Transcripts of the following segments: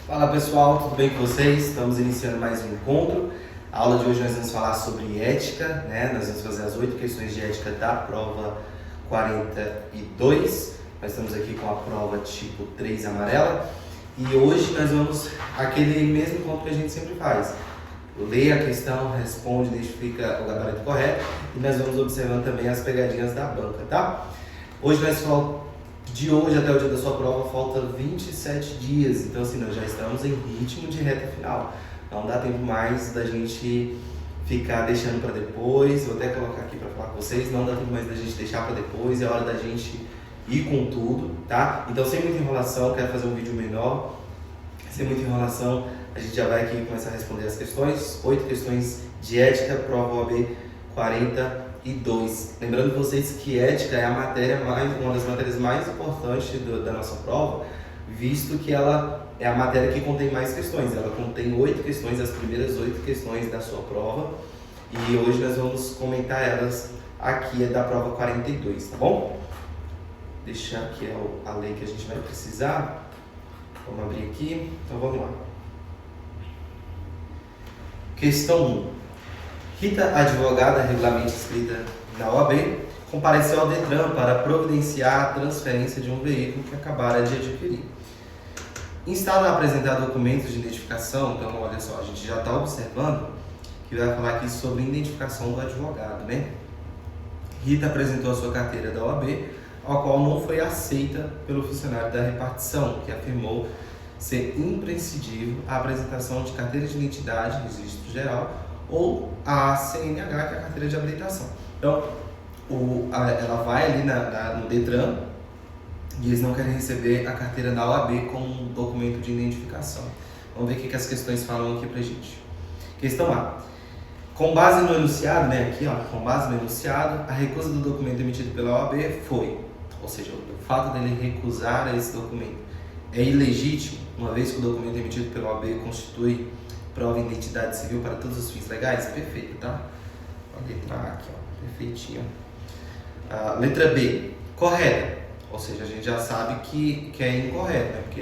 Fala pessoal, tudo bem com vocês? Estamos iniciando mais um encontro. A aula de hoje nós vamos falar sobre ética, né? Nós vamos fazer as 8 questões de ética da prova 42. Nós estamos aqui com a prova tipo 3 amarela. E hoje nós vamos aquele mesmo encontro que a gente sempre faz. Lê a questão, responde, identifica o gabarito correto e nós vamos observando também as pegadinhas da banca, tá? Hoje nós falamos. De hoje até o dia da sua prova falta 27 dias, então assim, nós já estamos em ritmo de reta final. Não dá tempo mais da gente ficar deixando para depois, vou até colocar aqui para falar com vocês, não dá tempo mais da gente deixar para depois, é hora da gente ir com tudo, tá? Então sem muita enrolação, quero fazer um vídeo menor, sem muita enrolação, a gente já vai aqui começar a responder as questões, 8 questões de ética, prova OAB 42. Lembrando vocês que ética é uma das matérias mais importantes da nossa prova, visto que ela é a matéria que contém mais questões. Ela contém 8 questões, as primeiras 8 questões da sua prova, e hoje nós vamos comentar elas aqui, é da prova 42, tá bom? Deixar aqui a lei que a gente vai precisar. Vamos abrir aqui, então vamos lá. Questão 1. Rita, advogada regularmente inscrita na OAB, compareceu ao DETRAN para providenciar a transferência de um veículo que acabara de adquirir. Instala a apresentar documentos de identificação. Então, olha só, a gente já está observando que vai falar aqui sobre identificação do advogado, né? Rita apresentou a sua carteira da OAB, a qual não foi aceita pelo funcionário da repartição, que afirmou ser imprescindível a apresentação de carteira de identidade, registro geral, ou a CNH, que é a carteira de habilitação. Então, ela vai ali no DETRAN e eles não querem receber a carteira da OAB como documento de identificação. Vamos ver o que as questões falam aqui pra gente. Questão A. Com base no enunciado, né, aqui ó, com base no enunciado, a recusa do documento emitido pela OAB foi, ou seja, o fato dele recusar esse documento é ilegítimo, uma vez que o documento emitido pela OAB constitui prova de identidade civil para todos os fins legais? Perfeito, tá? A letra A aqui, ó, perfeitinho. Letra B, correta. Ou seja, a gente já sabe que é incorreto, né? Porque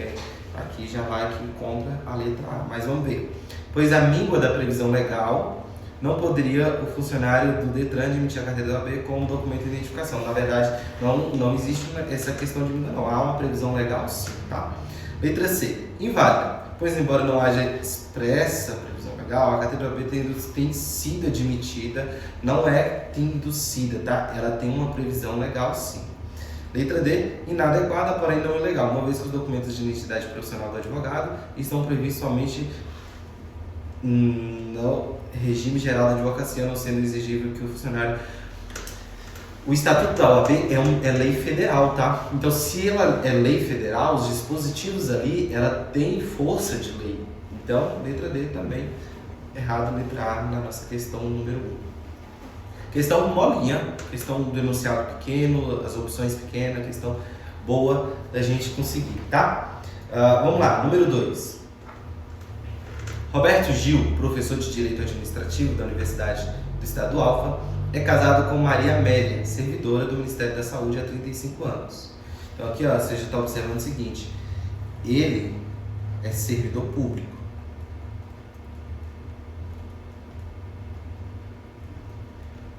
aqui já vai aqui contra a letra A. Mas vamos ver. Pois a míngua da previsão legal, não poderia o funcionário do DETRAN emitir a carteira da OAB como documento de identificação. Na verdade, não existe essa questão de míngua, não. Há uma previsão legal, sim, tá? Letra C, inválida. Pois, embora não haja expressa previsão legal, a carteira da OAB tem sido admitida, não é induzida, tá? Ela tem uma previsão legal, sim. Letra D, inadequada, porém não ilegal, uma vez que os documentos de identidade profissional do advogado estão previstos somente no regime geral da advocacia, não sendo exigível que o funcionário... O Estatuto da OAB é lei federal, tá? Então, se ela é lei federal, os dispositivos ali, ela tem força de lei. Então, letra D também, errado, letra A na nossa questão número 1. Questão molinha, questão do enunciado pequeno, as opções pequenas, questão boa da gente conseguir, tá? Vamos lá, número 2. Roberto Gil, professor de Direito Administrativo da Universidade do Estado do Alfa, é casado com Maria Amélia, servidora do Ministério da Saúde há 35 anos. Então aqui ó, você já está observando o seguinte, ele é servidor público.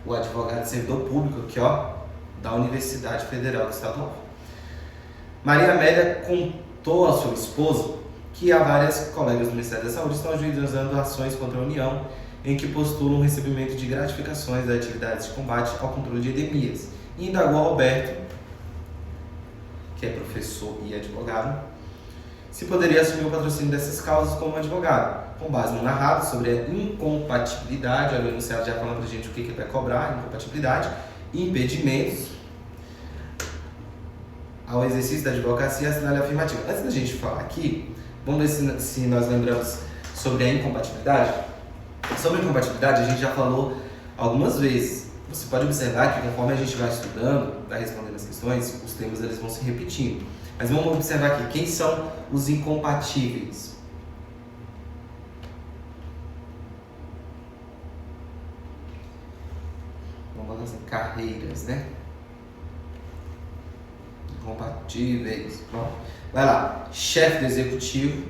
O advogado é servidor público aqui ó, da Universidade Federal do Estado do Alfa. Maria Amélia contou ao seu esposo que há várias colegas do Ministério da Saúde estão ajuizando ações contra a União em que postulam o recebimento de gratificações das atividades de combate ao controle de endemias. E indagou a Roberto, que é professor e advogado, se poderia assumir o patrocínio dessas causas como advogado, com base no narrado sobre a incompatibilidade, olha o enunciado já falando pra gente o que vai cobrar, incompatibilidade, e impedimentos ao exercício da advocacia, assinale afirmativo. Antes da gente falar aqui, vamos ver se nós lembramos sobre a incompatibilidade. Sobre a incompatibilidade, a gente já falou algumas vezes. Você pode observar que conforme a gente vai estudando, vai respondendo as questões, os temas eles vão se repetindo. Mas vamos observar aqui, quem são os incompatíveis? Vamos falar assim, carreiras, né? Incompatíveis. Bom, vai lá, chefe do executivo,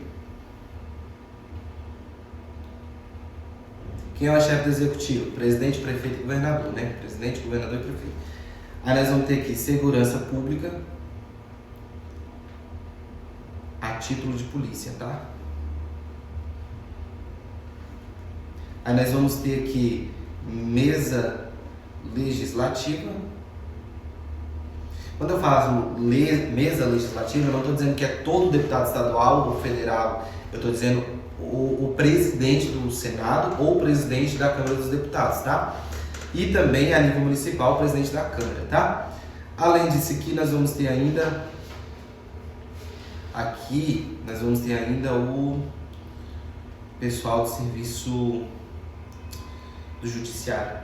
Quem é o chefe do executivo? Presidente, prefeito e governador, né? Presidente, governador e prefeito. Aí nós vamos ter aqui segurança pública a título de polícia, tá? Aí nós vamos ter aqui mesa legislativa. Quando eu falo mesa legislativa, eu não estou dizendo que é todo deputado estadual ou federal. Eu estou dizendo o presidente do Senado ou o presidente da Câmara dos Deputados, tá? E também, a nível municipal, o presidente da Câmara, tá? Além disso aqui, nós vamos ter ainda... Aqui, nós vamos ter ainda o pessoal do serviço do judiciário.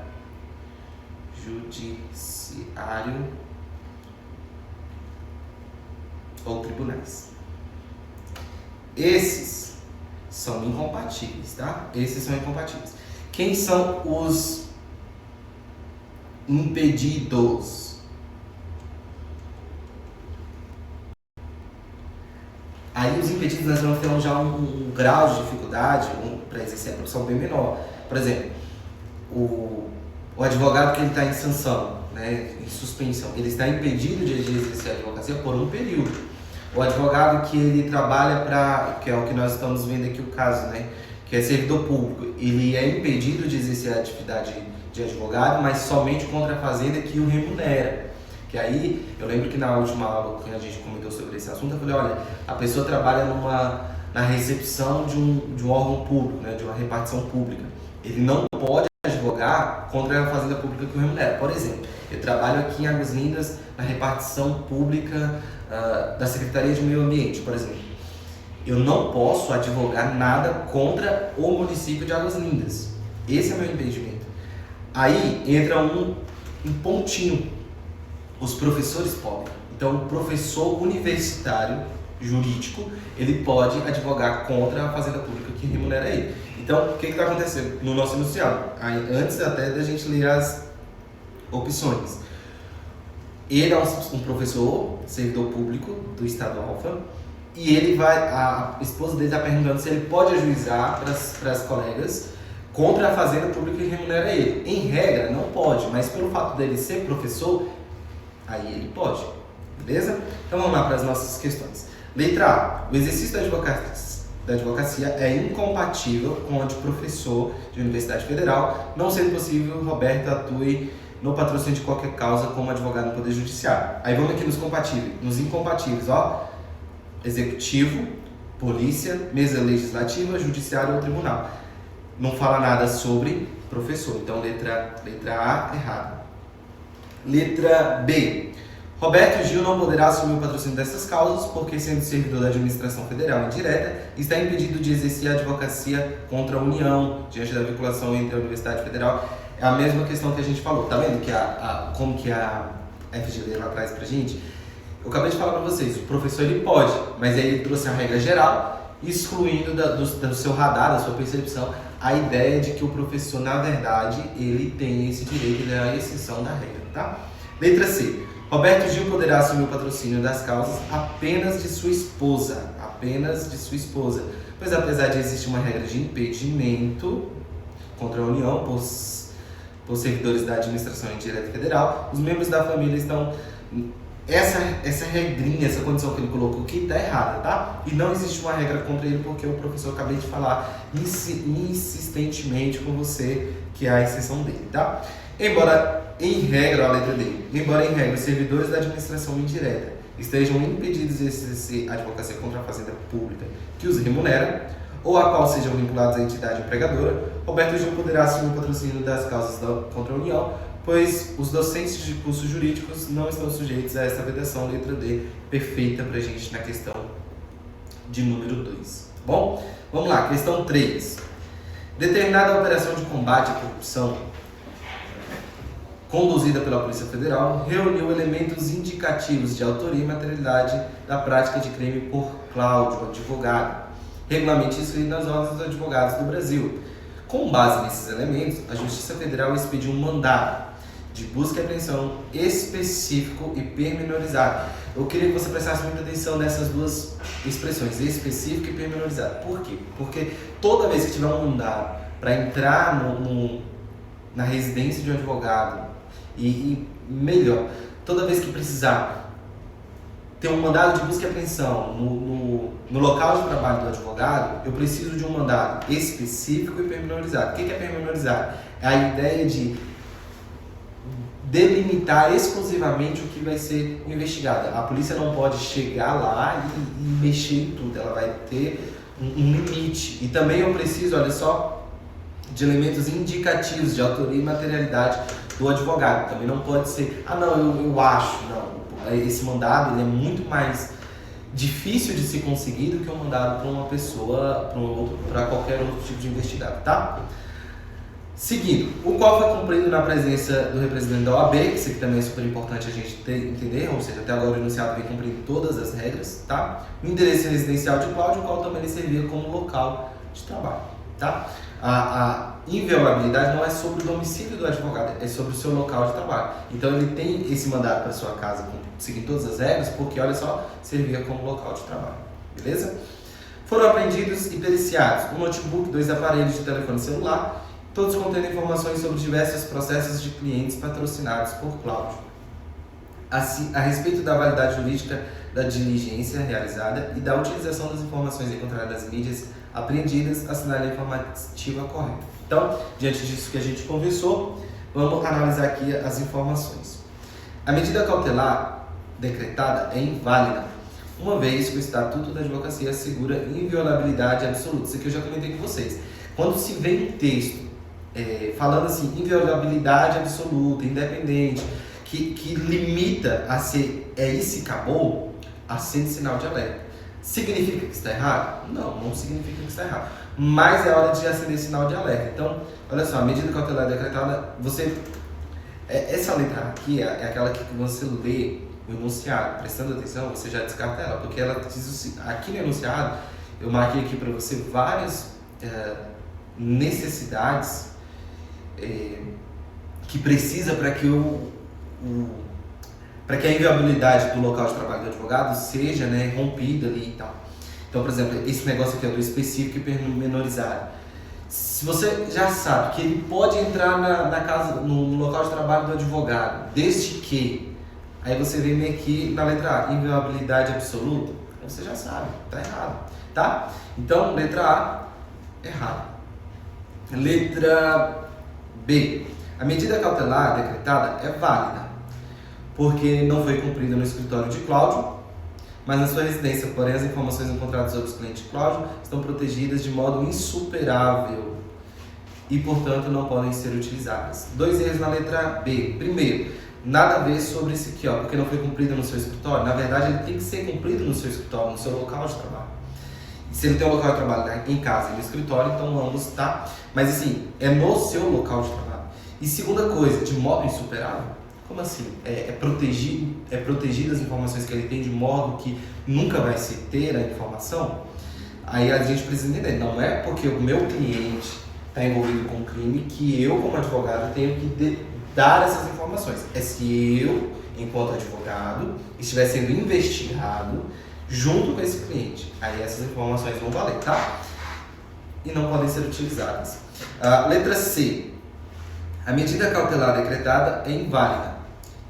Judiciário ou tribunais. Esses são incompatíveis, tá? Esses são incompatíveis. Quem são os impedidos? Aí os impedidos nós vamos ter já um grau de dificuldade para exercer a profissão bem menor. Por exemplo, o advogado que ele está em sanção, né, em suspensão, ele está impedido de exercer a advocacia por um período. O advogado que ele trabalha que é o que nós estamos vendo aqui o caso, né, que é servidor público, ele é impedido de exercer a atividade de advogado, mas somente contra a fazenda que o remunera. Que aí, eu lembro que na última aula que a gente comentou sobre esse assunto, eu falei, olha, a pessoa trabalha na recepção de um órgão público, né, de uma repartição pública. Ele não pode advogar contra a fazenda pública que o remunera. Por exemplo, eu trabalho aqui em Águas Lindas na repartição pública da Secretaria de Meio Ambiente, por exemplo. Eu não posso advogar nada contra o município de Águas Lindas. Esse é o meu impedimento. Aí entra um pontinho. Os professores podem. Então, o professor universitário jurídico, ele pode advogar contra a fazenda pública que remunera ele. Então, o que está acontecendo no nosso enunciado? Antes até da gente ler as opções. Ele é um professor, servidor público do Estado Alfa, e a esposa dele está perguntando se ele pode ajuizar para as colegas contra a fazenda pública que remunera ele. Em regra, não pode, mas pelo fato dele ser professor, aí ele pode, beleza? Então vamos lá para as nossas questões. Letra A. O exercício da advocacia é incompatível com a de professor de Universidade Federal, não sendo possível Roberto atue no patrocínio de qualquer causa como advogado no Poder Judiciário. Aí vamos aqui nos incompatíveis, ó. Executivo, polícia, mesa legislativa, judiciário ou tribunal. Não fala nada sobre professor, então letra A errada. Letra B. Roberto Gil não poderá assumir o patrocínio dessas causas porque, sendo servidor da administração federal indireta, está impedido de exercer a advocacia contra a União, diante da vinculação entre a Universidade Federal. É a mesma questão que a gente falou. Tá vendo que como que a FGV lá traz pra gente? Eu acabei de falar para vocês, o professor ele pode, mas aí ele trouxe a regra geral, excluindo do seu radar, da sua percepção, a ideia de que o professor, na verdade, ele tem esse direito, ele é a exceção da regra, tá? Letra C. Roberto Gil poderá assumir o patrocínio das causas apenas de sua esposa, pois apesar de existir uma regra de impedimento contra a União por servidores da administração indireta federal, os membros da família estão... Essa regrinha, essa condição que ele colocou aqui está errada, tá? E não existe uma regra contra ele porque o professor acabei de falar insistentemente com você que é a exceção dele, tá? Embora em regra, a letra D, os servidores da administração indireta estejam impedidos de exercer a advocacia contra a fazenda pública que os remunera, ou a qual sejam vinculados à entidade empregadora, Roberto Gil poderá assumir o patrocínio das causas contra a União, pois os docentes de cursos jurídicos não estão sujeitos a essa vedação. Letra D, perfeita pra gente na questão de número 2. Tá bom? Vamos lá, questão 3. Determinada operação de combate à corrupção conduzida pela Polícia Federal reuniu elementos indicativos de autoria e materialidade da prática de crime por Cláudio, advogado, regularmente inscrito nas ordens dos advogados do Brasil. Com base nesses elementos, a Justiça Federal expediu um mandado de busca e apreensão específico e pormenorizado. eu queria que você prestasse muita atenção nessas duas expressões, específico e pormenorizado. Por quê? Porque toda vez que tiver um mandado para entrar na residência de um advogado, e melhor, toda vez que precisar ter um mandado de busca e apreensão no local de trabalho do advogado, eu preciso de um mandado específico e pormenorizado. O que é pormenorizado? É a ideia de delimitar exclusivamente o que vai ser investigado. A polícia não pode chegar lá e mexer em tudo, ela vai ter um limite. E também eu preciso, olha só, de elementos indicativos de autoria e materialidade do advogado. Também não pode ser, eu acho, não. Esse mandado ele é muito mais difícil de ser conseguido que um mandado para uma pessoa, para qualquer outro tipo de investigado, tá? Seguindo, o qual foi cumprido na presença do representante da OAB, que isso aqui também é super importante a gente entender, ou seja, até agora o enunciado vem cumprindo todas as regras, tá? O endereço residencial de Cláudio, o qual também lhe servia como local de trabalho, tá? A inviolabilidade não é sobre o domicílio do advogado, é sobre o seu local de trabalho. Então ele tem esse mandado para sua casa, seguindo todas as regras, porque, olha só, servia como local de trabalho, beleza? Foram apreendidos e periciados um notebook, 2 aparelhos de telefone celular, todos contendo informações sobre diversos processos de clientes patrocinados por Cláudio. Assim, a respeito da validade jurídica da diligência realizada e da utilização das informações encontradas nas mídias apreendidas, assinar a informativa correta. Então, diante disso que a gente conversou, vamos analisar aqui as informações. A medida cautelar decretada é inválida, uma vez que o Estatuto da Advocacia assegura inviolabilidade absoluta. Isso aqui eu já comentei com vocês. Quando se vê um texto falando assim, inviolabilidade absoluta, independente, que limita a ser isso e acabou, acende sinal de alerta. Significa que está errado? Não, não significa que está errado. Mas é hora de acender sinal de alerta. Então, olha só, a medida cautelar decretada, essa letra aqui é aquela que você lê o enunciado, prestando atenção, você já descarta ela, porque ela diz aqui no enunciado, eu marquei aqui para você várias necessidades que precisa para que para que a inviolabilidade do local de trabalho do advogado seja rompida ali e tal. Então, por exemplo, esse negócio aqui é do específico e pormenorizado. Se você já sabe que ele pode entrar na casa, no local de trabalho do advogado, desde que, aí você vem aqui na letra A, inviolabilidade absoluta, aí você já sabe, tá errado, tá? Então, letra A, errado. Letra B, a medida cautelar decretada é válida, porque não foi cumprida no escritório de Cláudio, mas na sua residência, porém, as informações encontradas sobre os clientes de Cláudio estão protegidas de modo insuperável e, portanto, não podem ser utilizadas. 2 erros na letra B. Primeiro, nada a ver sobre esse aqui, porque não foi cumprido no seu escritório. Na verdade, ele tem que ser cumprido no seu escritório, no seu local de trabalho. Se ele tem um local de trabalho em casa e no escritório, então ambos, tá? Mas assim, é no seu local de trabalho. E segunda coisa, de modo insuperável? Como assim? É protegido as informações que ele tem de modo que nunca vai se ter a informação? Aí a gente precisa entender, não é porque o meu cliente está envolvido com um crime que eu, como advogado, tenho que dar essas informações. É se eu, enquanto advogado, estiver sendo investigado junto com esse cliente. Aí essas informações vão valer, tá? E não podem ser utilizadas. Letra C. A medida cautelar decretada é inválida,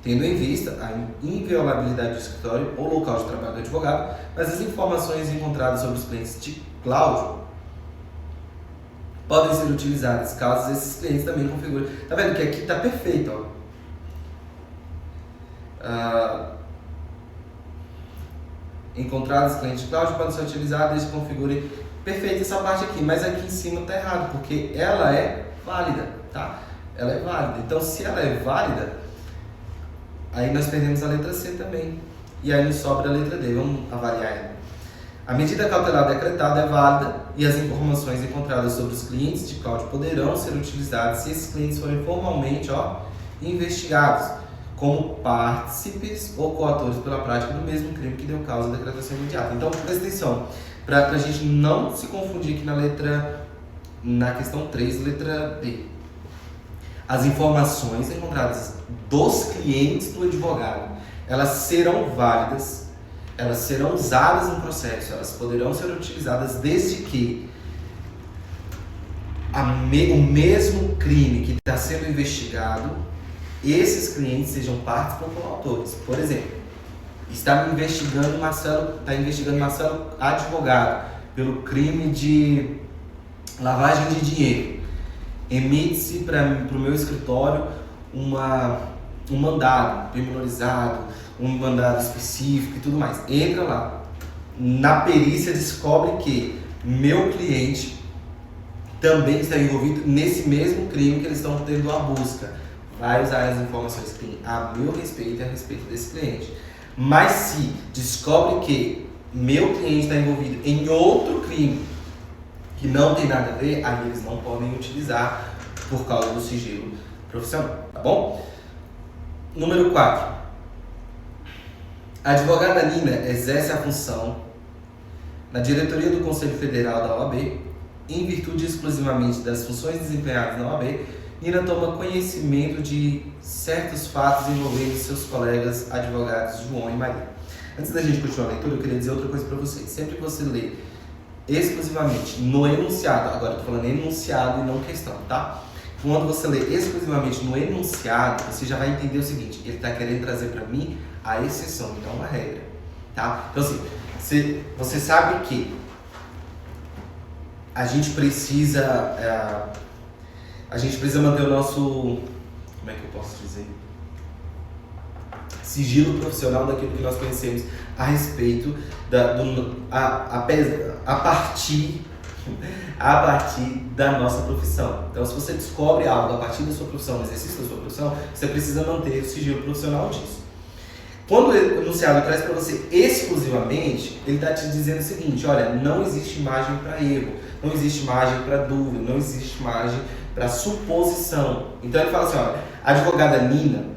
tendo em vista a inviolabilidade do escritório ou local de trabalho do advogado, mas as informações encontradas sobre os clientes de Cláudio podem ser utilizadas caso esses clientes também configurem. Tá vendo que aqui tá perfeito, ó. Encontrados clientes de Cláudio podem ser utilizados desde que configurem. Perfeito essa parte aqui, mas aqui em cima tá errado, porque ela é válida, tá? Ela é válida. Então, se ela é válida, aí nós perdemos a letra C também. E aí nos sobra a letra D. Vamos avaliar ela. A medida cautelar decretada é válida e as informações encontradas sobre os clientes de Cláudio poderão ser utilizadas se esses clientes forem formalmente investigados como partícipes ou coautores pela prática do mesmo crime que deu causa à decretação imediata. Então, presta atenção, para a gente não se confundir aqui na questão 3, letra B. As informações encontradas dos clientes do advogado, elas serão válidas, elas serão usadas no processo, elas poderão ser utilizadas desde que o mesmo crime que está sendo investigado, esses clientes sejam partes ou coautores. Por exemplo, está investigando Marcelo advogado pelo crime de lavagem de dinheiro. Emite-se para o meu escritório um mandado pormenorizado, um mandado específico e tudo mais. Entra lá, na perícia descobre que meu cliente também está envolvido nesse mesmo crime que eles estão tendo a busca. Vai usar as informações que tem a meu respeito e a respeito desse cliente. Mas se descobre que meu cliente está envolvido em outro crime que não tem nada a ver, aí eles não podem utilizar por causa do sigilo profissional, tá bom? Número 4. A advogada Nina exerce a função na diretoria do Conselho Federal da OAB. Em virtude exclusivamente das funções desempenhadas na OAB, Nina toma conhecimento de certos fatos envolvendo seus colegas advogados João e Maria. Antes da gente continuar a leitura, eu queria dizer outra coisa para vocês. Sempre que você lê exclusivamente no enunciado, agora eu estou falando enunciado e não questão, tá? Quando você lê exclusivamente no enunciado, você já vai entender o seguinte: ele está querendo trazer para mim a exceção, então uma regra, tá? Então assim, você sabe que a gente precisa manter o nosso, como é que eu posso dizer, sigilo profissional daquilo que nós conhecemos a respeito a partir da nossa profissão. Então, se você descobre algo a partir da sua profissão, no exercício da sua profissão, você precisa manter o sigilo profissional disso. Quando o enunciado traz para você exclusivamente, ele está te dizendo o seguinte: olha, não existe margem para erro, não existe margem para dúvida, não existe margem para suposição. Então ele fala assim: olha, a advogada Nina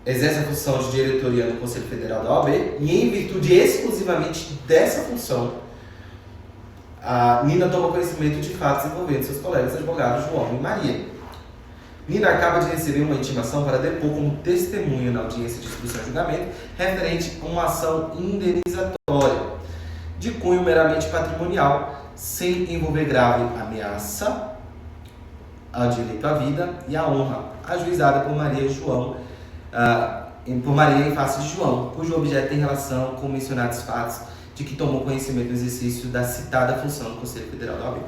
exerce a função de diretoria no Conselho Federal da OAB e, em virtude exclusivamente dessa função, a Nina toma conhecimento de fatos envolvendo seus colegas advogados João e Maria. Nina acaba de receber uma intimação para depor como testemunha na audiência de instrução e julgamento referente a uma ação indenizatória de cunho meramente patrimonial, sem envolver grave ameaça ao direito à vida e à honra, ajuizada por Maria em face de João, cujo objeto tem relação com mencionados fatos de que tomou conhecimento no exercício da citada função do Conselho Federal da OAB.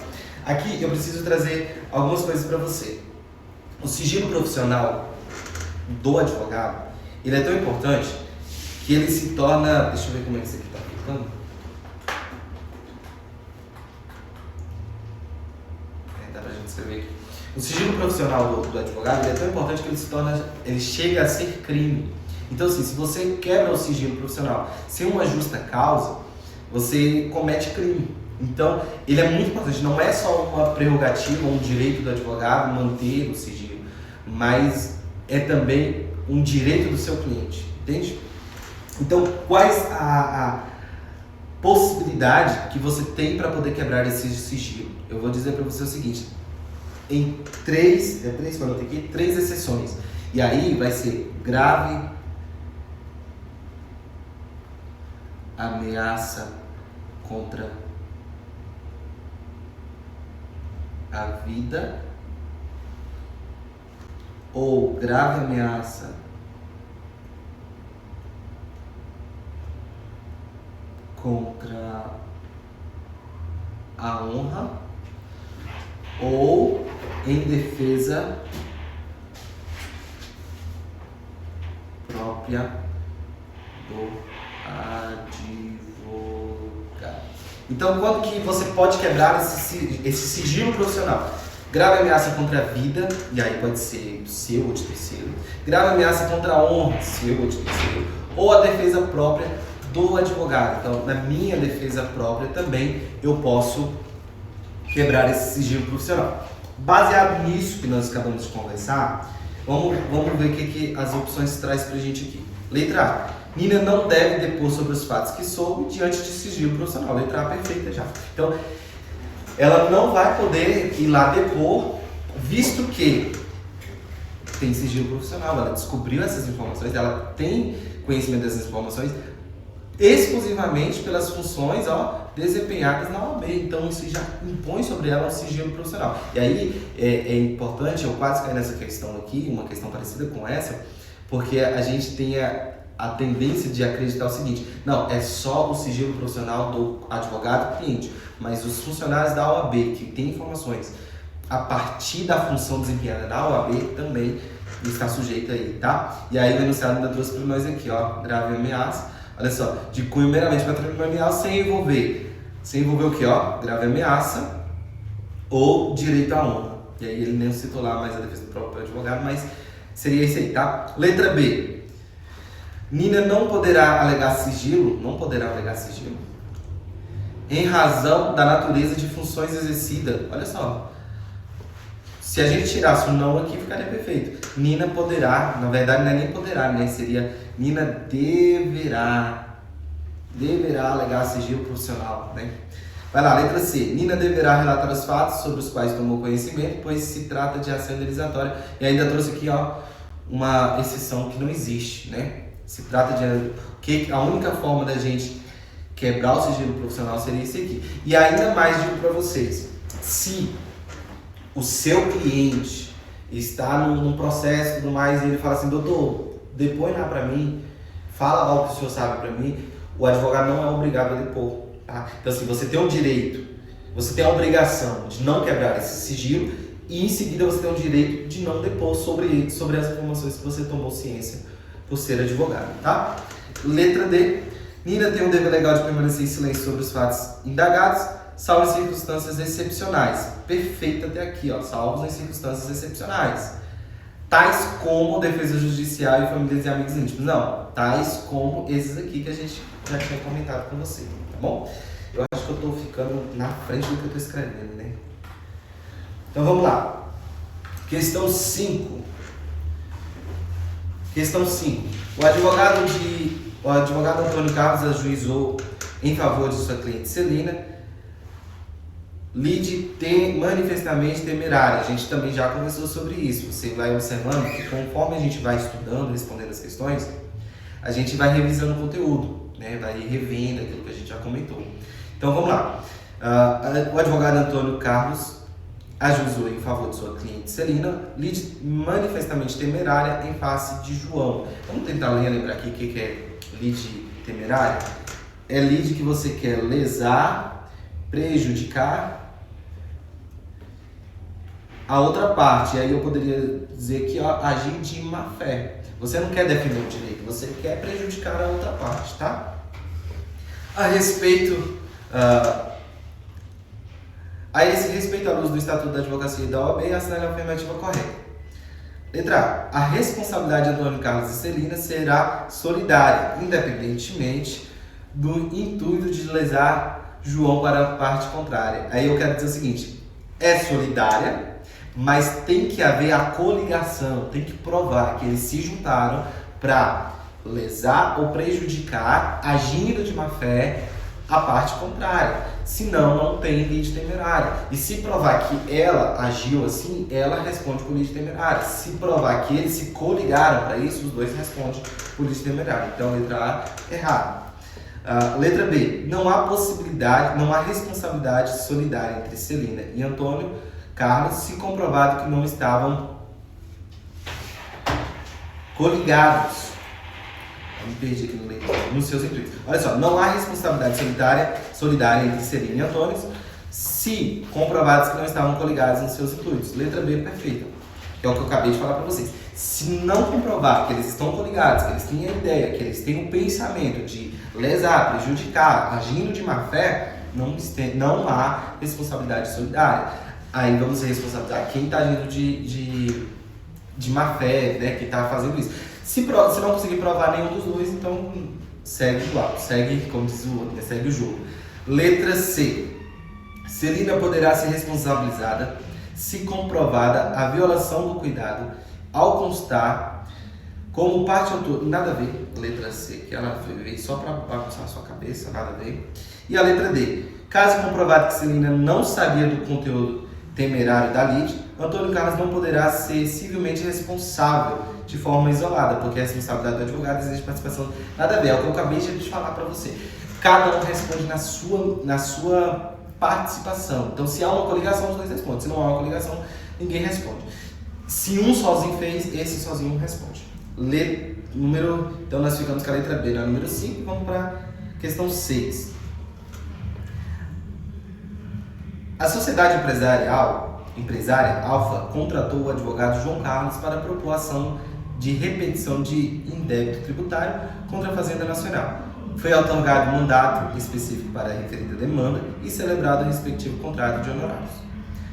Aqui eu preciso trazer algumas coisas para você. O sigilo profissional do advogado, ele é tão importante que ele se torna... Deixa eu ver como é que isso aqui está ficando. Dá pra gente escrever aqui. O sigilo profissional do advogado, ele é tão importante que ele chega a ser crime. Então, assim, se você quebra o sigilo profissional sem uma justa causa, você comete crime. Então, ele é muito importante. Não é só uma prerrogativa, um direito do advogado manter o sigilo, mas é também um direito do seu cliente, entende? Então, quais a possibilidade que você tem para poder quebrar esse sigilo? Eu vou dizer para você o seguinte: em três exceções. E aí vai ser grave ameaça contra a vida ou grave ameaça contra a honra ou em defesa própria do advogado. Então, quando que você pode quebrar esse sigilo profissional? Grave ameaça contra a vida, e aí pode ser seu ou de terceiro. Grave ameaça contra a honra, seu ou de terceiro. Ou a defesa própria do advogado. Então, na minha defesa própria também eu posso quebrar esse sigilo profissional. Baseado nisso que nós acabamos de conversar, vamos ver o que as opções traz pra gente aqui. Letra A. Nina não deve depor sobre os fatos que soube diante de sigilo profissional. Letra A perfeita já. Então, ela não vai poder ir lá depor, visto que tem sigilo profissional, ela descobriu essas informações, ela tem conhecimento dessas informações exclusivamente pelas funções desempenhadas na OAB. Então isso já impõe sobre ela um sigilo profissional. E aí é importante, eu quase caí nessa questão aqui, uma questão parecida com essa, porque a gente tem a tendência de acreditar o seguinte: não, é só o sigilo profissional do advogado cliente, mas os funcionários da OAB que têm informações a partir da função desempenhada na OAB também está sujeito aí, tá? E aí o enunciado ainda trouxe para nós aqui, grave ameaça, olha só, de cunho meramente patrimonial sem envolver o que, grave ameaça ou direito à honra. E aí ele nem citou lá mais a defesa do próprio advogado, mas seria isso aí, tá? Letra B. Nina não poderá alegar sigilo em razão da natureza de funções exercidas. Olha só, se a gente tirasse o não aqui, ficaria perfeito. Nina poderá, na verdade não é nem poderá, né? Seria Nina deverá alegar sigilo profissional, né? Vai lá, letra C. Nina deverá relatar os fatos sobre os quais tomou conhecimento, pois se trata de ação indenizatória. E ainda trouxe aqui, uma exceção que não existe, né? Se trata de a única forma da gente quebrar o sigilo profissional seria isso aqui. E ainda mais digo para vocês, se o seu cliente está num processo e tudo mais, e ele fala assim: doutor, depõe lá para mim, fala algo que o senhor sabe para mim, o advogado não é obrigado a depor, tá? Então assim, você tem o direito, você tem a obrigação de não quebrar esse sigilo e em seguida você tem o direito de não depor sobre as informações que você tomou ciência por ser advogado, tá? Letra D. Nina tem o dever legal de permanecer em silêncio sobre os fatos indagados, salvo em circunstâncias excepcionais. Perfeito até aqui, salvo em circunstâncias excepcionais. Tais como defesa judicial e familiares e amigos íntimos. Não, tais como esses aqui que a gente já tinha comentado com você, tá bom? Eu acho que eu tô ficando na frente do que eu tô escrevendo, né? Então vamos lá. Questão 5. O advogado Antônio Carlos ajuizou em favor de sua cliente Celina lide manifestamente temerária. A gente também já conversou sobre isso. Você vai observando que conforme a gente vai estudando, respondendo as questões, a gente vai revisando o conteúdo, né? Vai revendo aquilo que a gente já comentou. Então vamos lá. O advogado Antônio Carlos ajuizou em favor de sua cliente Celina lide manifestamente temerária em face de João. Vamos tentar lembrar aqui o que é lide temerária. É lide que você quer lesar, prejudicar a outra parte. E aí eu poderia dizer que agir de má fé. Você não quer defender o direito, você quer prejudicar a outra parte, tá? A esse respeito, à luz do Estatuto da Advocacia e da OAB, assinale a afirmativa correta. Letra A. A responsabilidade de Antônio Carlos e Celina será solidária, independentemente do intuito de lesar João para a parte contrária. Aí eu quero dizer o seguinte: é solidária, mas tem que haver a coligação, tem que provar que eles se juntaram para lesar ou prejudicar, agindo de má fé, a parte contrária. Senão, não tem lide temerária. E se provar que ela agiu assim, ela responde por lide temerária. Se provar que eles se coligaram para isso, os dois respondem por lide temerária. Então, letra A, errado. Letra B. Não há responsabilidade solidária entre Celina e Antônio Carlos, se comprovado que não estavam coligados. Me perdi aqui no leitor, nos seus intuitos. Olha só, não há responsabilidade solidária entre Celina e Antônio, se comprovados que não estavam coligados nos seus intuitos. Letra B, perfeita. Que é o que eu acabei de falar para vocês. Se não comprovar que eles estão coligados, que eles têm a ideia, que eles têm o pensamento de lesar, prejudicar, agindo de má fé, não há responsabilidade solidária. Aí vamos responsabilizar quem está agindo de má fé, né? Quem está fazendo isso. Se não conseguir provar nenhum dos dois, então segue igual, segue, como diz o outro, né? Segue o jogo. Letra C. Celina poderá ser responsabilizada se comprovada a violação do cuidado ao constar como parte autor. Nada a ver, letra C, que ela veio só para bagunçar a sua cabeça, nada a ver. E a letra D. Caso comprovado que Celina não sabia do conteúdo temerário da lide, Antônio Carlos não poderá ser civilmente responsável de forma isolada, porque a responsabilidade do advogado exige participação. Nada a ver, é o que eu acabei de falar para você. Cada um responde na sua participação. Então, se há uma coligação, os dois respondem. Se não há uma coligação, ninguém responde. Se um sozinho fez, esse sozinho responde. Então, nós ficamos com a letra B na número 5 e vamos para a questão 6. A sociedade empresária Alfa contratou o advogado João Carlos para propor ação de repetição de indébito tributário contra a Fazenda Nacional. Foi outorgado mandato específico para a referida demanda e celebrado o respectivo contrato de honorários.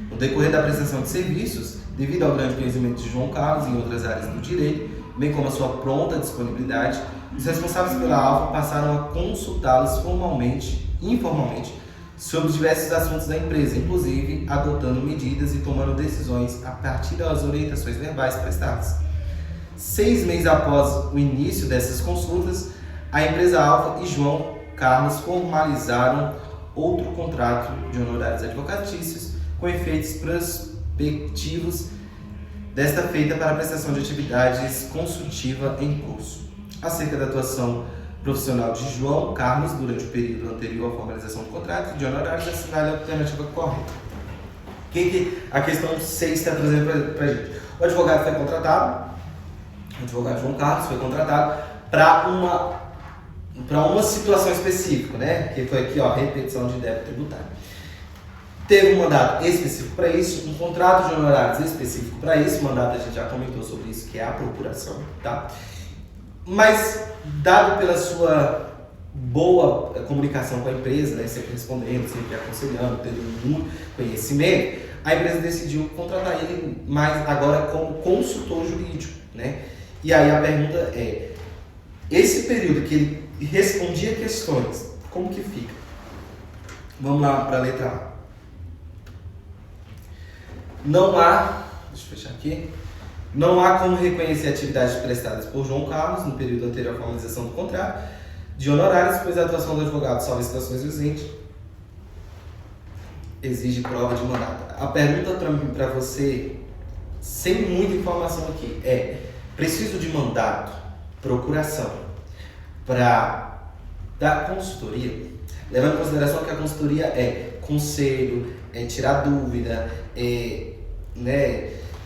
No decorrer da prestação de serviços, devido ao grande conhecimento de João Carlos em outras áreas do direito, bem como a sua pronta disponibilidade, os responsáveis pela Alfa passaram a consultá-los informalmente, sobre diversos assuntos da empresa, inclusive adotando medidas e tomando decisões a partir das orientações verbais prestadas. 6 meses após o início dessas consultas, a empresa Alfa e João Carlos formalizaram outro contrato de honorários advocatícios com efeitos prospectivos, desta feita para a prestação de atividades consultiva em curso. Acerca da atuação profissional de João Carlos durante o período anterior à formalização do contrato de honorários, assinale a alternativa correta. O que a questão 6 está trazendo para a gente? O advogado foi contratado, o advogado João Carlos foi contratado para uma situação específica, né? Que foi aqui, repetição de débito tributário. Teve um mandato específico para isso, um contrato de honorários específico para isso, o mandato a gente já comentou sobre isso, que é a procuração, tá? Mas, dado pela sua boa comunicação com a empresa, né, sempre respondendo, sempre aconselhando, tendo muito conhecimento, a empresa decidiu contratar ele mais agora como consultor jurídico, né? E aí a pergunta é, esse período que ele respondia questões, como que fica? Vamos lá para a letra A. Deixa eu fechar aqui. Não há como reconhecer atividades prestadas por João Carlos no período anterior à formalização do contrato de honorários, pois a atuação do advogado, salvo situações urgentes, exige prova de mandato. A pergunta para você, sem muita informação aqui, é: preciso de mandato, procuração, para dar consultoria? Levando em consideração que a consultoria é conselho, é tirar dúvida,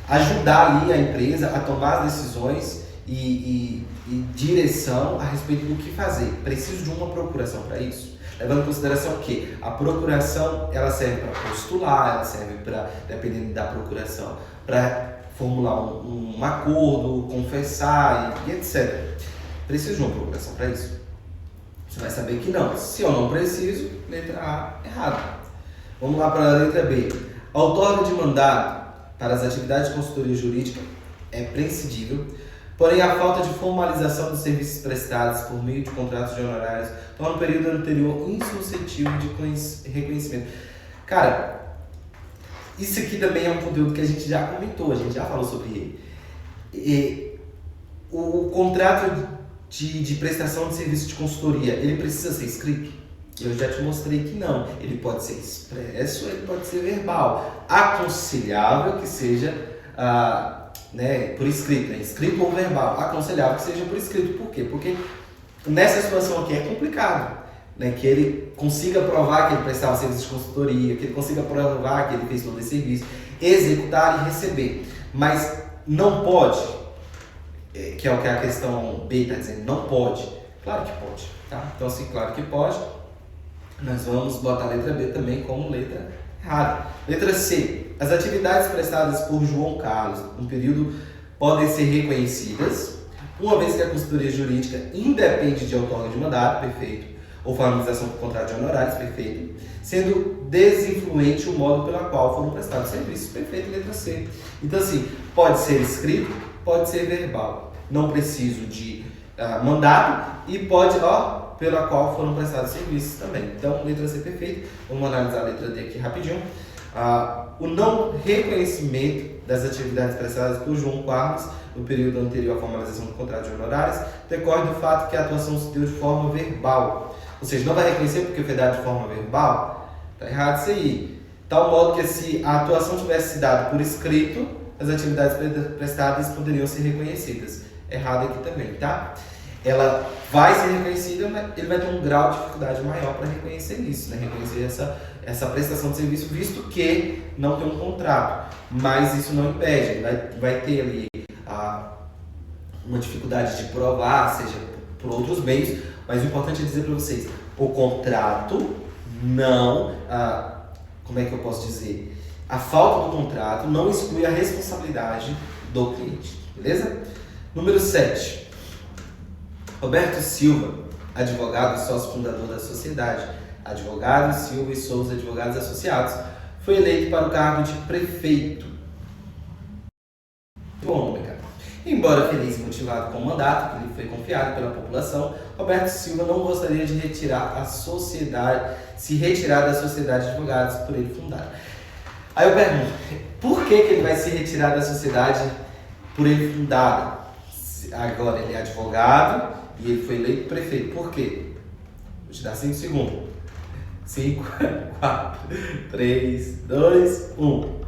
ajudar ali a empresa a tomar as decisões e direção a respeito do que fazer. Preciso de uma procuração para isso. Levando em consideração que a procuração ela serve para postular, ela serve para, dependendo da procuração, para formular um acordo, confessar e etc. Preciso de uma procuração para isso? Você vai saber que não. Se eu não preciso, letra A, errado. Vamos lá para a letra B. A outorga de mandato para as atividades de consultoria jurídica é prescindível, porém a falta de formalização dos serviços prestados por meio de contratos de honorários torna o período anterior insuscetível de reconhecimento. Cara, isso aqui também é um conteúdo que a gente já comentou, a gente já falou sobre ele. O contrato de prestação de serviço de consultoria, ele precisa ser escrito? Eu já te mostrei que não. Ele pode ser expresso, ele pode ser verbal. Aconselhável que seja por escrito, né? Escrito ou verbal. Aconselhável que seja por escrito. Por quê? Porque nessa situação aqui é complicado, né? Que ele consiga provar que ele prestava serviço de consultoria, que ele consiga provar que ele fez todo esse serviço, executar e receber. Mas não pode, que é o que a questão B está dizendo, não pode. Claro que pode, tá? Então, assim, claro que pode. Nós vamos botar a letra B também como letra errada. Letra C. As atividades prestadas por João Carlos no período podem ser reconhecidas, uma vez que a consultoria jurídica independe de outorga de mandato, perfeito, ou formalização do contrato de honorários, perfeito, sendo desinfluente o modo pelo qual foram prestados serviços, perfeito, letra C. Então, assim, pode ser escrito, pode ser verbal. Não preciso de mandato e pode, pela qual foram prestados serviços também. Então, letra C perfeita. Vamos analisar a letra D aqui rapidinho. O não reconhecimento das atividades prestadas por João Carlos no período anterior à formalização do contrato de honorários decorre do fato que a atuação se deu de forma verbal. Ou seja, não vai reconhecer porque foi dado de forma verbal? Está errado isso aí. tal modo que se a atuação tivesse se dado por escrito, as atividades prestadas poderiam ser reconhecidas. Errado aqui também, tá? Ela vai ser reconhecida, mas ele vai ter um grau de dificuldade maior para reconhecer isso, né? Reconhecer essa prestação de serviço, visto que não tem um contrato. Mas isso não impede, ele vai ter ali uma dificuldade de provar, seja por outros meios, mas o importante é dizer para vocês, o contrato não, como é que eu posso dizer? A falta do contrato não exclui a responsabilidade do cliente, beleza? Número 7. Roberto Silva, advogado e sócio fundador da sociedade, advogado Silva e Souza Advogados Associados, foi eleito para o cargo de prefeito do Ômega. Embora feliz e motivado com o mandato que lhe foi confiado pela população, Roberto Silva não gostaria de se retirar da sociedade de advogados por ele fundar. Aí eu pergunto, por que ele vai se retirar da sociedade por ele fundada? Agora ele é advogado e ele foi eleito prefeito. Por quê? Vou te dar 5 segundos. 5, 4, 3, 2, 1.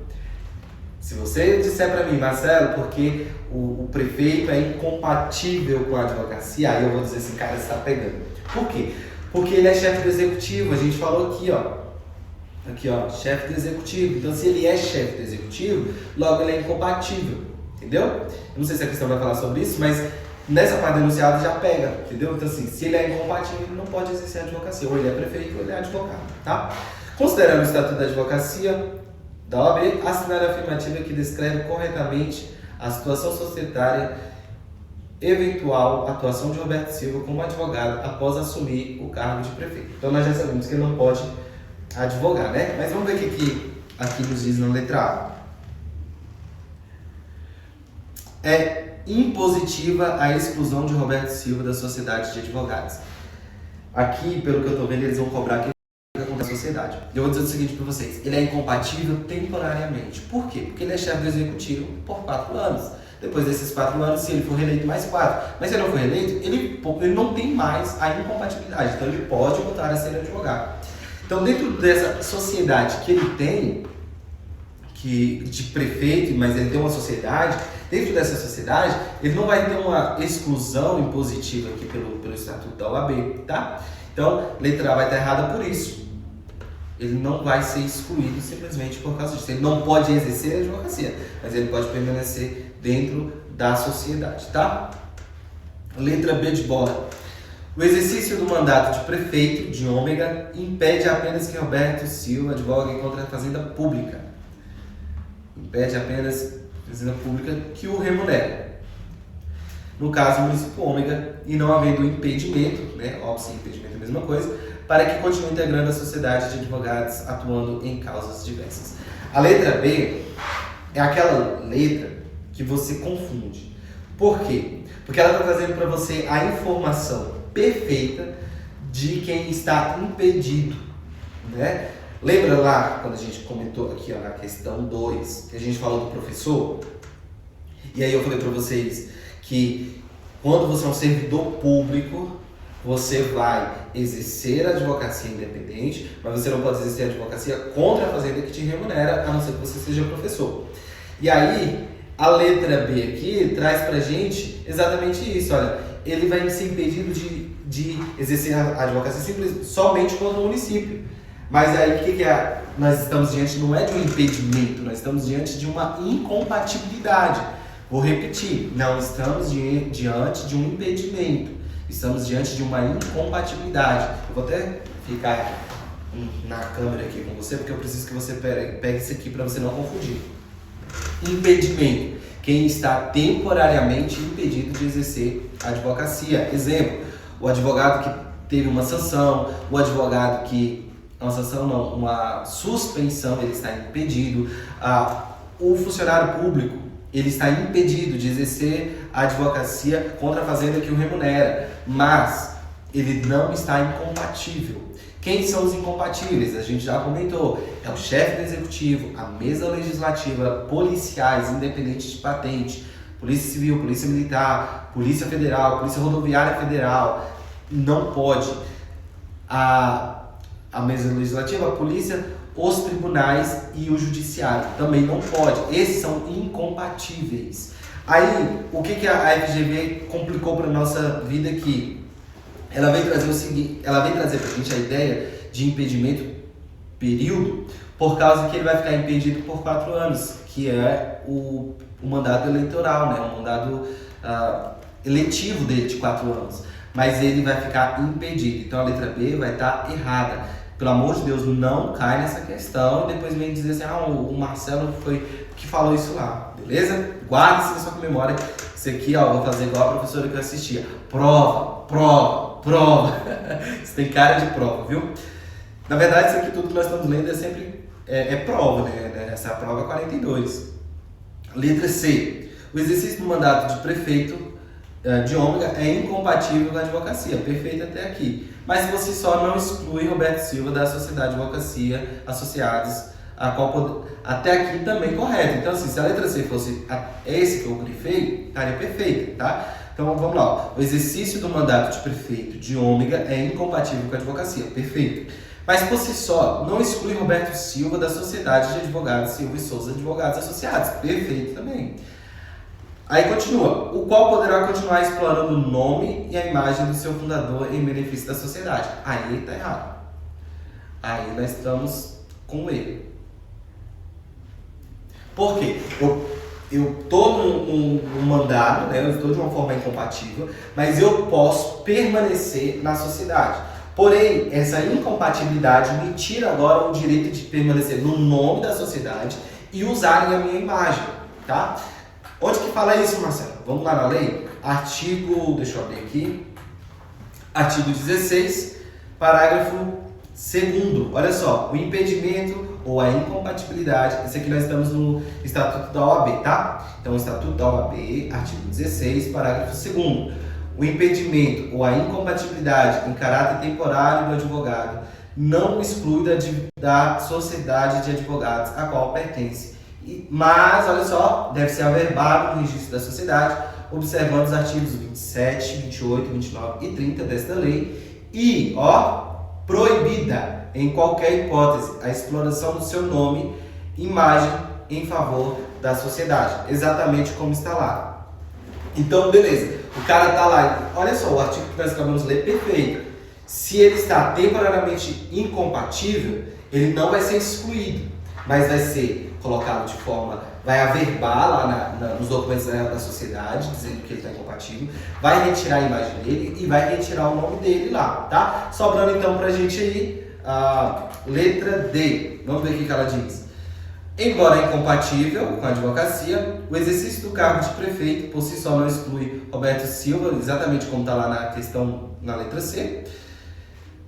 Se você disser para mim, Marcelo, porque o prefeito é incompatível com a advocacia, aí eu vou dizer assim, cara, você está pegando. Por quê? Porque ele é chefe do executivo, a gente falou aqui, ó, chefe do executivo. Então, se ele é chefe do executivo, logo ele é incompatível, entendeu? Eu não sei se a questão vai falar sobre isso, mas nessa parte denunciada já pega, entendeu? Então, assim, se ele é incompatível, ele não pode exercer a advocacia, ou ele é prefeito ou ele é advogado, tá? Considerando o Estatuto da Advocacia da OAB, assinar a afirmativa que descreve corretamente a situação societária eventual atuação de Roberto Silva como advogado após assumir o cargo de prefeito. Então nós já sabemos que ele não pode advogar, né? Mas vamos ver o que aqui nos diz na letra A. É impositiva a exclusão de Roberto Silva da sociedade de advogados. Aqui, pelo que eu estou vendo, eles vão cobrar aqui da sociedade. Eu vou dizer o seguinte para vocês, ele é incompatível temporariamente. Por quê? Porque ele é chefe do executivo por 4 anos. Depois desses 4 anos, se ele for reeleito, mais 4. Mas se ele não for reeleito, ele não tem mais a incompatibilidade. Então ele pode voltar a ser advogado. Então dentro dessa sociedade que ele tem, de prefeito, mas ele tem uma sociedade, dentro dessa sociedade, ele não vai ter uma exclusão impositiva aqui pelo Estatuto da OAB, tá? Então, letra A vai estar errada por isso. Ele não vai ser excluído simplesmente por causa disso. Ele não pode exercer a advocacia, mas ele pode permanecer dentro da sociedade, tá? Letra B de bola. O exercício do mandato de prefeito de Ômega impede apenas que Roberto Silva advogue contra a fazenda pública. Impede apenas a fazenda pública que o remunere. No caso, o município Ômega, e não havendo impedimento, né? Óbvio, sim, impedimento é a mesma coisa, para que continue integrando a sociedade de advogados atuando em causas diversas. A letra B é aquela letra que você confunde. Por quê? Porque ela está trazendo para você a informação perfeita de quem está impedido, né? Lembra lá quando a gente comentou aqui, ó, na questão 2, que a gente falou do professor? E aí eu falei para vocês que quando você é um servidor público, você vai exercer a advocacia independente, mas você não pode exercer a advocacia contra a fazenda que te remunera, a não ser que você seja professor. E aí, a letra B aqui traz pra gente exatamente isso, olha, ele vai ser impedido de exercer a advocacia somente contra o município. Mas aí o que é? Nós estamos diante, não é de um impedimento, nós estamos diante de uma incompatibilidade. Vou repetir, não estamos diante de um impedimento, estamos diante de uma incompatibilidade. Eu vou até ficar na câmera aqui com você, porque eu preciso que você pegue isso aqui para você não confundir. Impedimento, quem está temporariamente impedido de exercer a advocacia. Exemplo, o advogado que teve uma sanção, o advogado que... Uma sanção não, uma suspensão, ele está impedido. O funcionário público, ele está impedido de exercer a advocacia contra a fazenda que o remunera, mas ele não está incompatível. Quem são os incompatíveis? A gente já comentou, é o chefe do executivo, a mesa legislativa, policiais independentes de patente, polícia civil, polícia militar, polícia federal, polícia rodoviária federal. Não pode. A mesa legislativa, a polícia, os tribunais e o judiciário. Também não pode. Esses são incompatíveis. Aí, o que a FGV complicou para nossa vida aqui? Ela vem trazer o seguinte, ela vem trazer para a gente a ideia de impedimento período, por causa que ele vai ficar impedido por 4 anos, que é o mandato eleitoral, né? O mandato eletivo dele de 4 anos. Mas ele vai ficar impedido. Então a letra B vai estar errada. Pelo amor de Deus, não cai nessa questão e depois vem dizer assim, o Marcelo foi que falou isso lá, beleza? Guarde isso na sua memória. Isso aqui, ó, vou fazer igual a professora que eu assistia. Prova, prova, prova. Isso tem cara de prova, viu? Na verdade, isso aqui tudo que nós estamos lendo é sempre prova, né? Essa é a prova 42. Letra C. O exercício do mandato de prefeito de Ômega é incompatível com a advocacia. Perfeito até aqui. Mas você só não exclui Roberto Silva da Sociedade de Advocacia Associados, a qual até aqui também correto. Então, assim, se a letra C fosse esse que eu grifei, estaria perfeito, tá? Então, vamos lá. O exercício do mandato de prefeito de Ômega é incompatível com a advocacia. Perfeito. Mas, por si só, não exclui Roberto Silva da Sociedade de Advogados Silva e Souza Advogados Associados. Perfeito também. Aí continua, o qual poderá continuar explorando o nome e a imagem do seu fundador em benefício da sociedade. Aí está errado. Aí nós estamos com ele. Por quê? Eu estou num mandado, né? Eu estou de uma forma incompatível, mas eu posso permanecer na sociedade. Porém, essa incompatibilidade me tira agora o direito de permanecer no nome da sociedade e usarem a minha imagem, tá? Onde que fala isso, Marcelo? Vamos lá na lei? Artigo, deixa eu abrir aqui. Artigo 16, parágrafo 2º. Olha só, o impedimento ou a incompatibilidade. Esse aqui nós estamos no Estatuto da OAB, tá? Então, o Estatuto da OAB, artigo 16, parágrafo 2º. O impedimento ou a incompatibilidade em caráter temporário do advogado não exclui da sociedade de advogados a qual pertence. Mas, olha só, deve ser averbado no registro da sociedade, observando os artigos 27, 28, 29 e 30 desta lei. E, proibida, em qualquer hipótese, a exploração do seu nome, imagem, em favor da sociedade. Exatamente como está lá. Então, beleza. O cara está lá. Olha só, o artigo que nós acabamos de ler, perfeito. Se ele está temporariamente incompatível, ele não vai ser excluído, mas vai ser colocado de forma, vai averbar lá nos documentos da sociedade, dizendo que ele está incompatível, vai retirar a imagem dele e vai retirar o nome dele lá, tá? Sobrando então pra gente aí a letra D. Vamos ver o que ela diz. Embora incompatível com a advocacia, o exercício do cargo de prefeito por si só não exclui Roberto Silva, exatamente como está lá na questão na letra C.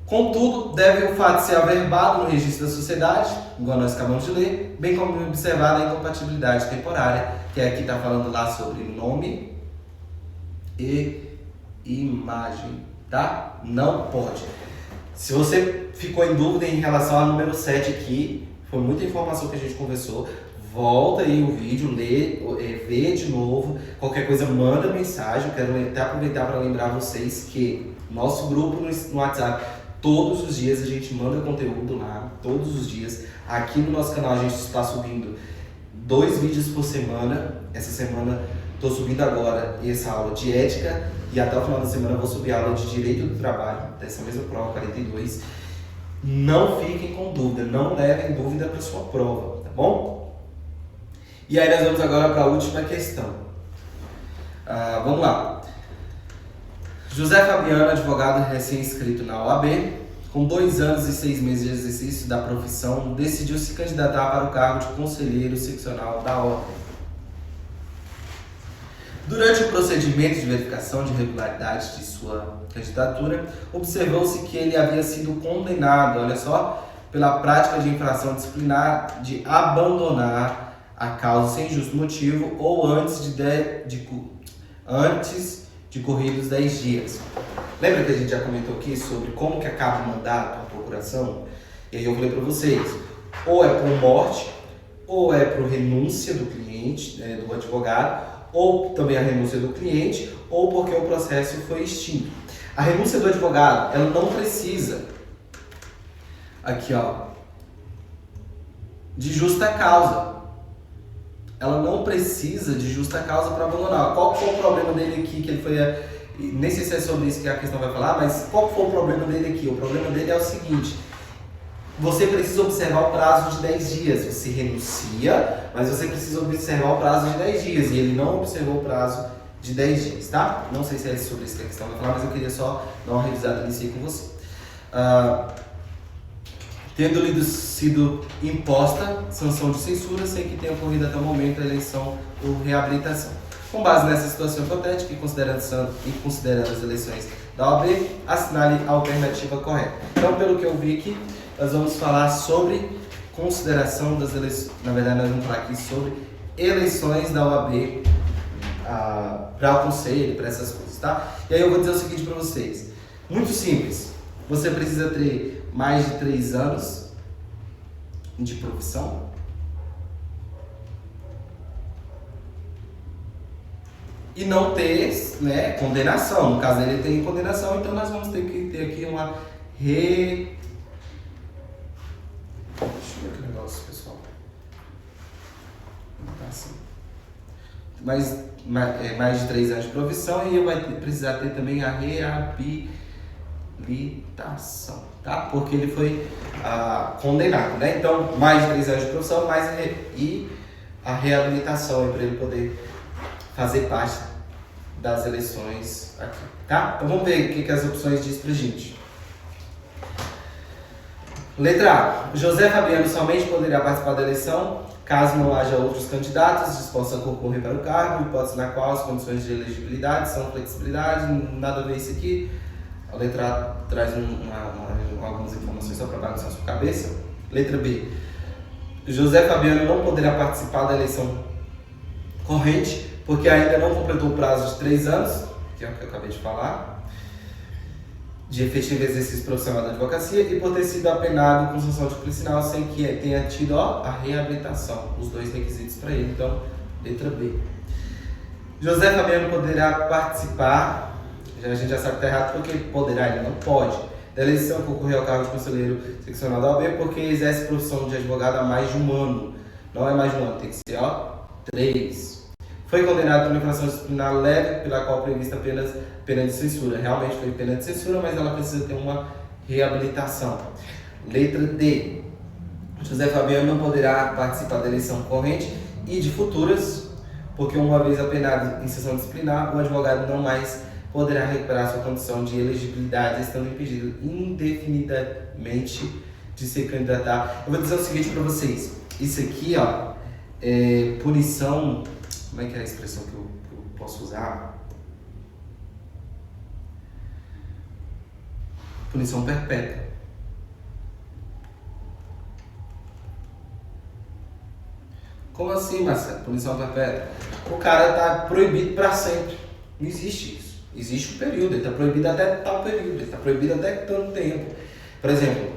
Contudo, deve o fato ser averbado no registro da sociedade, igual nós acabamos de ler, bem como observada a incompatibilidade temporária, que aqui está falando lá sobre nome e imagem, tá? Não pode. Se você ficou em dúvida em relação ao número 7 aqui, foi muita informação que a gente conversou, volta aí o vídeo, vê de novo, qualquer coisa manda mensagem. Eu quero até aproveitar para lembrar vocês que nosso grupo no WhatsApp, todos os dias a gente manda conteúdo lá, todos os dias. Aqui no nosso canal a gente está subindo 2 vídeos por semana. Essa semana estou subindo agora essa aula de ética e até o final da semana eu vou subir a aula de direito do trabalho, dessa mesma prova 42. Não fiquem com dúvida, não levem dúvida para sua prova, tá bom? E aí nós vamos agora para a última questão. Vamos lá. José Fabiano, advogado recém-inscrito na OAB, com 2 anos e 6 meses de exercício da profissão, decidiu se candidatar para o cargo de conselheiro seccional da ordem. Durante o procedimento de verificação de regularidade de sua candidatura, observou-se que ele havia sido condenado, olha só, pela prática de infração disciplinar de abandonar a causa sem justo motivo ou antes de corridos 10 dias. Lembra que a gente já comentou aqui sobre como que acaba o mandato, a procuração? E aí eu falei para vocês, ou é por morte, ou é por renúncia do cliente, do advogado, ou também a renúncia do cliente, ou porque o processo foi extinto. A renúncia do advogado, ela não precisa, aqui ó, de justa causa. Ela não precisa de justa causa para abandonar. Qual foi o problema dele aqui, que ele foi... Nem sei se é sobre isso que a questão vai falar, mas qual foi o problema dele aqui? O problema dele é o seguinte: você precisa observar o prazo de 10 dias. Você renuncia, mas você precisa observar o prazo de 10 dias. E ele não observou o prazo de 10 dias, tá? Não sei se é sobre isso que a questão vai falar, mas eu queria só dar uma revisada nisso aí com você. Tendo-lhe sido imposta sanção de censura, sem que tenha ocorrido até o momento a eleição ou reabilitação. Com base nessa situação hipotética e considerando as eleições da OAB, assinale a alternativa correta. Então, pelo que eu vi aqui, nós vamos falar sobre consideração das eleições. Na verdade, nós vamos falar aqui sobre eleições da OAB para o conselho, para essas coisas, tá? E aí eu vou dizer o seguinte para vocês. Muito simples. Você precisa ter mais de 3 anos de profissão. E não ter, né, condenação. No caso dele, ele tem condenação, então nós vamos ter que ter aqui uma Deixa eu ver que negócio, pessoal. Tá assim. Mais de 3 anos de profissão, e vai precisar ter também a reabilitação, tá? Porque ele foi condenado, né? Então, mais de 3 anos de profissão, e a reabilitação para ele poder fazer parte das eleições aqui, tá? Então vamos ver o que as opções diz pra gente. Letra A. José Fabiano somente poderá participar da eleição caso não haja outros candidatos dispostos a concorrer para o cargo, hipótese na qual as condições de elegibilidade são flexibilidade, nada a ver isso aqui. A letra A traz algumas informações só para bagunçar a sua cabeça. Letra B. José Fabiano não poderá participar da eleição corrente porque ainda não completou o prazo de 3 anos, que é o que eu acabei de falar, de efetivo exercício profissional da advocacia, e por ter sido apenado com sanção disciplinar sem que tenha tido a reabilitação, os 2 requisitos para ele. Então, letra B. José Fabiano poderá participar, a gente já sabe que está errado, porque poderá, ele não pode, da eleição concorrer ao cargo de conselheiro seccional da OAB, porque exerce profissão de advogado há mais de 1 ano. Não é mais de 1 ano, tem que ser 3. Foi condenado por uma infração disciplinar leve, pela qual prevista apenas pena de censura. Realmente foi pena de censura, mas ela precisa ter uma reabilitação. Letra D. José Fabiano não poderá participar da eleição corrente e de futuras, porque uma vez apenado em sessão disciplinar, o advogado não mais poderá recuperar sua condição de elegibilidade, estando impedido indefinidamente de se candidatar. Eu vou dizer o seguinte para vocês. Isso aqui, ó, é punição... Como é que é a expressão que eu posso usar? Punição perpétua. Como assim, Marcelo? Punição perpétua? O cara está proibido para sempre. Não existe isso. Existe um período, ele está proibido até tal período, ele está proibido até tanto tempo. Por exemplo,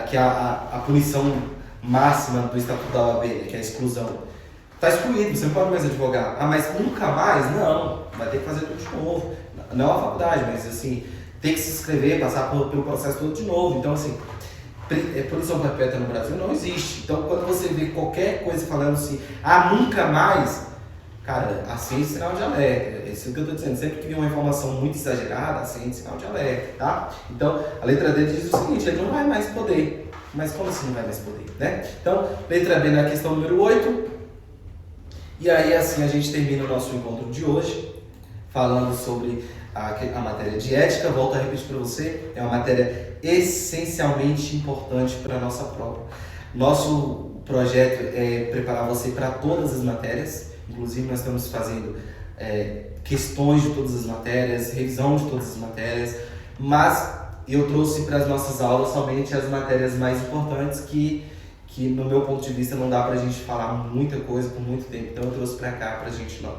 que a punição máxima do Estatuto da OAB, que é a exclusão. Está excluído, você não pode mais advogar. Mas nunca mais? Não, vai ter que fazer tudo de novo. Não a faculdade, mas assim, tem que se inscrever, passar pelo processo todo de novo. Então, assim, punição perpétua no Brasil não existe. Então, quando você vê qualquer coisa falando assim, nunca mais, cara, acende sinal de alerta. É isso que eu estou dizendo. Sempre que vem uma informação muito exagerada, acende sinal de alerta, tá? Então, a letra D diz o seguinte, ele não vai mais poder. Mas como assim não vai mais poder, né? Então, letra B na questão número 8. E aí, assim, a gente termina o nosso encontro de hoje, falando sobre a matéria de ética. Volto a repetir para você, é uma matéria essencialmente importante para a nossa prova. Nosso projeto é preparar você para todas as matérias, inclusive nós estamos fazendo questões de todas as matérias, revisão de todas as matérias, mas eu trouxe para as nossas aulas somente as matérias mais importantes que no meu ponto de vista não dá pra gente falar muita coisa por muito tempo, então eu trouxe pra cá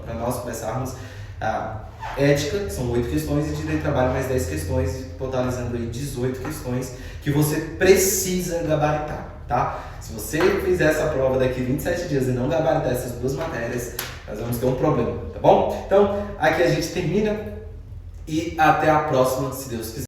pra nós começarmos a ética, que são 8 questões, e direito do trabalho mais 10 questões, totalizando aí 18 questões que você precisa gabaritar, tá? Se você fizer essa prova daqui 27 dias e não gabaritar essas 2 matérias, nós vamos ter um problema, tá bom? Então, aqui a gente termina e até a próxima, se Deus quiser.